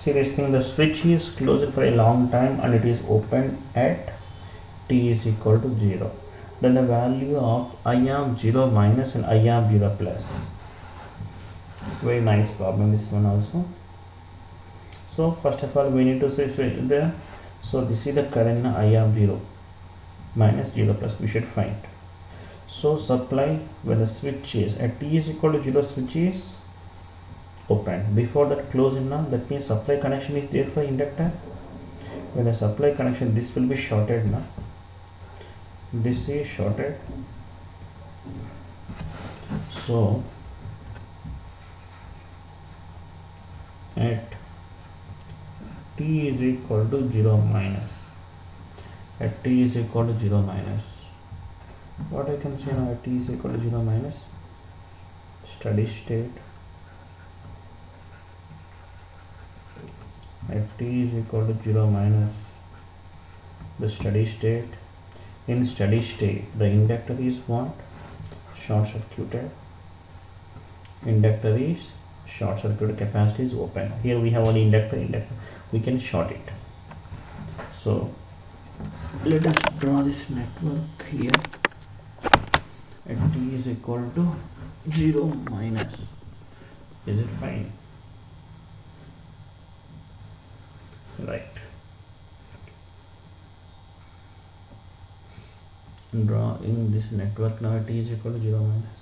See this thing, the switch is closed for a long time and it is open at t is equal to 0. Then the value of I am 0 minus and I am 0 plus. Very nice problem, this one also. So first of all we need to say there. So this is the current I am 0 minus 0 plus we should find. So supply when the switch is at t is equal to 0, switch is open. Before that closing now, that means supply connection is there for inductor. When the supply connection, this will be shorted now. This is shorted. So at t is equal to 0 minus, at t is equal to 0 minus, what I can say now, at t is equal to 0 minus, steady state at t is equal to 0 minus the steady state. In steady state the inductor is what? Short circuited. Inductor is short circuited, capacitor is open. Here we have only inductor, we can short it. So let us draw this network here. At t is equal to 0 minus, is it fine? Right. Drawing this network now at t is equal to 0 minus.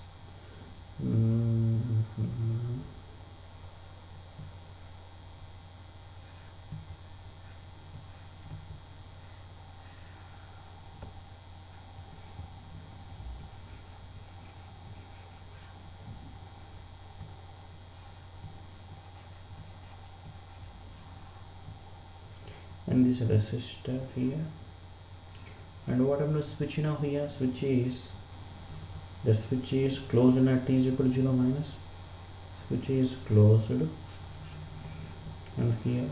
And this resistor here, and what I'm going to switch now here, the switch is closed at t is equal to 0 minus, switch is closed, and here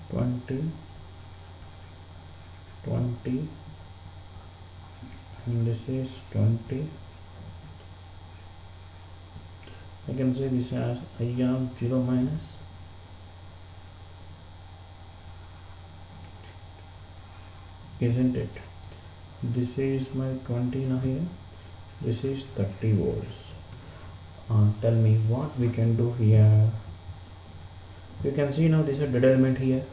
twenty, and this is 20. I can say this as I am 0 minus, isn't it? This is my 20 now here, this is 30 volts. Tell me what we can do here. You can see now this is a dead element here.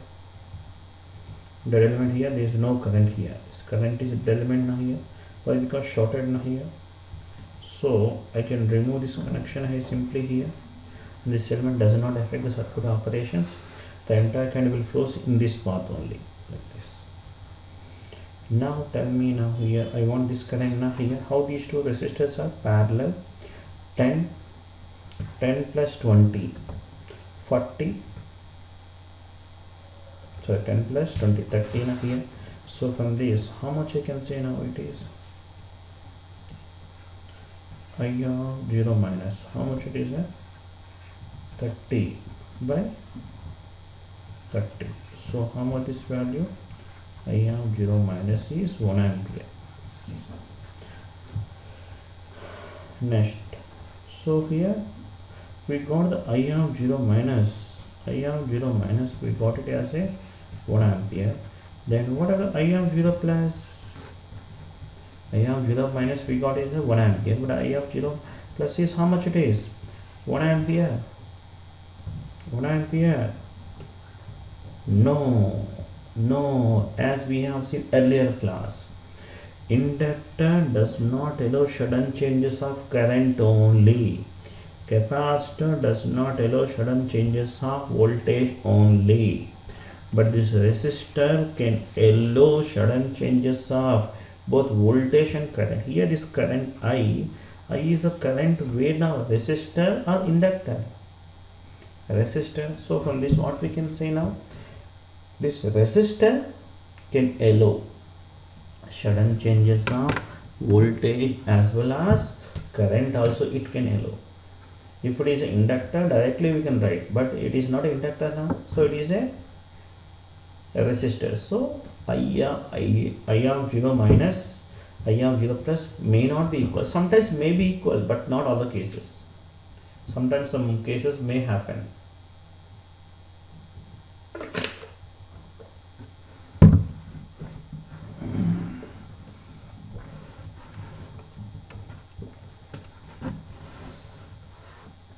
Dead element here, there is no current here. This current is a dead element now here. Why? Because shorted now here. So I can remove this connection here simply here. This element does not affect the circuit operations. The entire current will flow in this path only, like this. Now tell me now here, I want this current now here. How these two resistors are parallel? 10 plus 20, 40. So 10 plus 20, 30 now here. So from this, how much I can say now it is? I of 0 minus, how much it is? 30 by 30. So how much is value? I of 0 minus is 1 ampere. Next, so here we got the I of 0 minus. I of 0 minus, we got it as a 1 ampere. Then what are the I of 0 plus? I of 0 minus we got is a 1 ampere, but I of 0 plus is how much it is? 1 ampere. 1 ampere. No, as we have seen earlier class, inductor does not allow sudden changes of current only. Capacitor does not allow sudden changes of voltage only. But this resistor can allow sudden changes of both voltage and current. Here this current I is the current where now resistor or inductor? Resistor. So from this what we can say now? This resistor can allow sudden changes of voltage as well as current also it can allow. If it is an inductor, directly we can write, but it is not an inductor now, so it is a resistor. So I of 0 minus, I am 0 plus may not be equal. Sometimes may be equal, but not all the cases. Sometimes some cases may happen.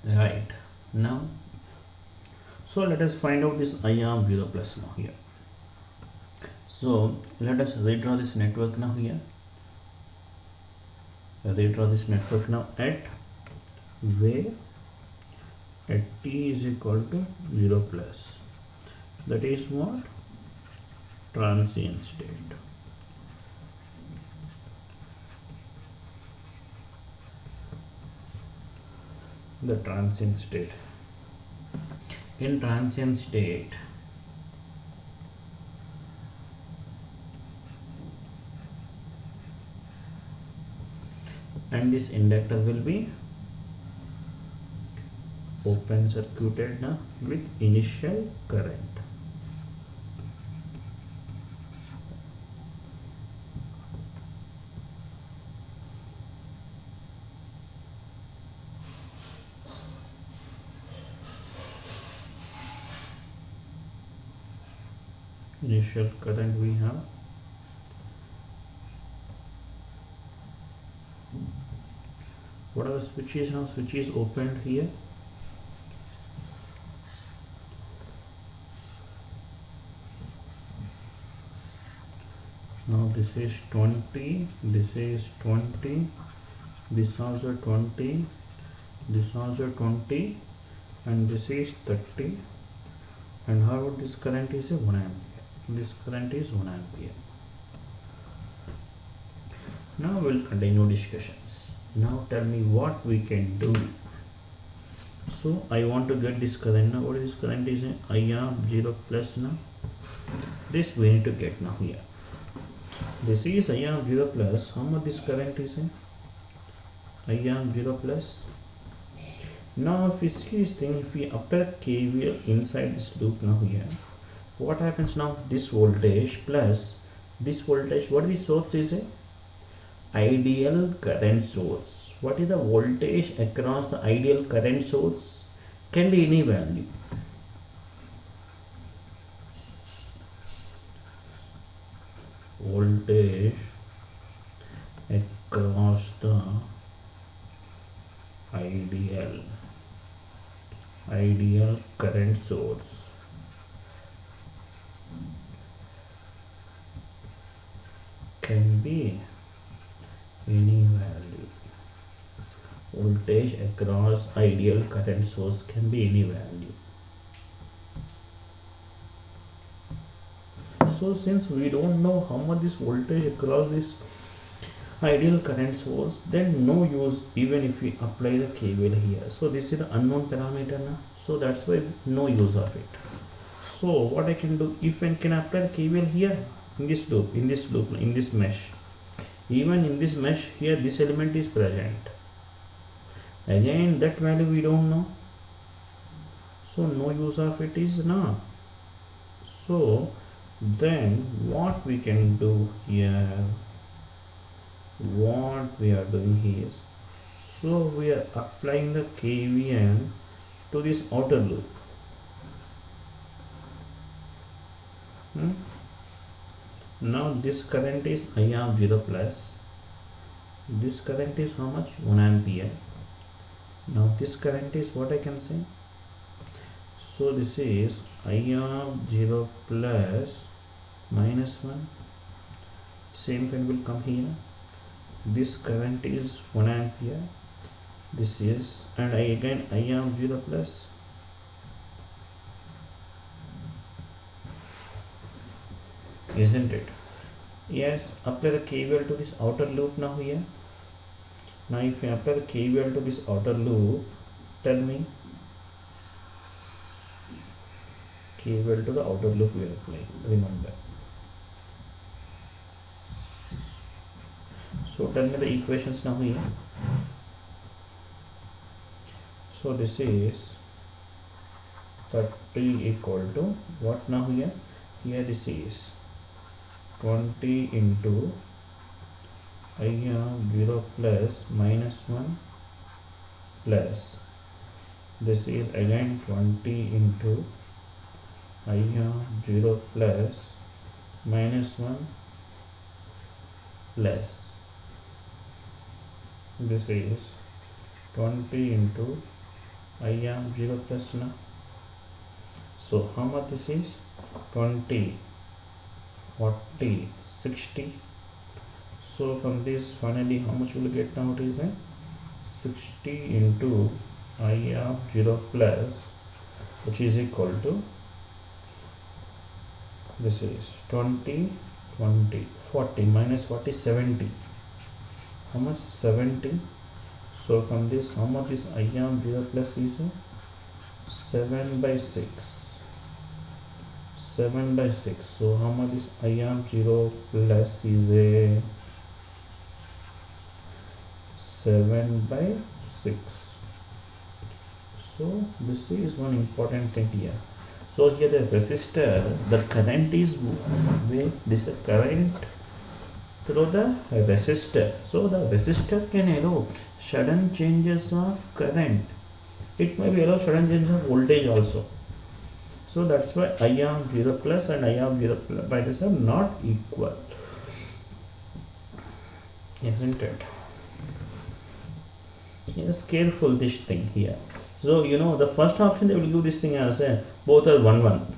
Right. Now, so let us find out this I am 0 plus now here. So let us redraw this network now here. Redraw this network now at where at t is equal to 0 plus. That is what? Transient state. The transient state. In transient state, and this inductor will be open circuited now with initial current. Initial current we have. What are the switches now? Switch is opened here. Now this is 20, this is 20, this also 20, this also 20, and this is 30. And how about this current is a 1 ampere. This current is 1 ampere. Now we'll continue discussions. Now tell me what we can do. So I want to get this current now. What is this current is a I am 0 plus now. This we need to get now here. This is I am 0 plus. How much this current is a I am 0 plus. Now if we see this thing, if we apply KVL inside this loop now here, what happens now? This voltage plus this voltage, what the source is a ideal current source. What is the voltage across the ideal current source? Can be any value. Voltage across the ideal current source can be any value. Voltage across ideal current source can be any value. So since we don't know how much this voltage across this ideal current source, then no use even if we apply the KVL here. So this is the unknown parameter now. So that's why no use of it. So what I can do, if I can apply the KVL here in this loop, in this mesh. Even in this mesh here, this element is present. Again, that value we don't know. So no use of it is now. So then what we can do here, what we are doing here is, so we are applying the KVL to this outer loop. Now this current is I am 0 plus. This current is how much? 1 ampere. Now this current is what I can say. So this is I am 0 plus minus 1. Same current will come here. This current is 1 ampere. This is, and I am 0 plus. Isn't it? Yes, apply the KVL to this outer loop now here. Now if you apply the KVL to this outer loop, tell me. KVL to the outer loop we are applying, remember. So tell me the equations now here. So this is 30 equal to what now here? Here this is 20 into I of 0 plus minus 1 plus, this is again 20 into I of 0 plus minus 1 plus, this is 20 into I of 0 plus now. So how much this is? 20, 40, 60. So from this finally how much will get now? It is 60 into I of 0 plus, which is equal to, this is 20, 20, 40 minus 40, 70. How much? 70. So from this how much is I of 0 plus is 7 by 6. 7 by 6. So how much is I of 0 plus is a 7 by 6. So this is one important thing here. So here the resistor, the current is where this is current through the resistor. So the resistor can allow sudden changes of current. It may be allow sudden changes of voltage also. So that's why I of 0 plus and I of 0 plus by this are not equal, isn't it? Yes, careful this thing here. So the first option they will give this thing as both are 1 1.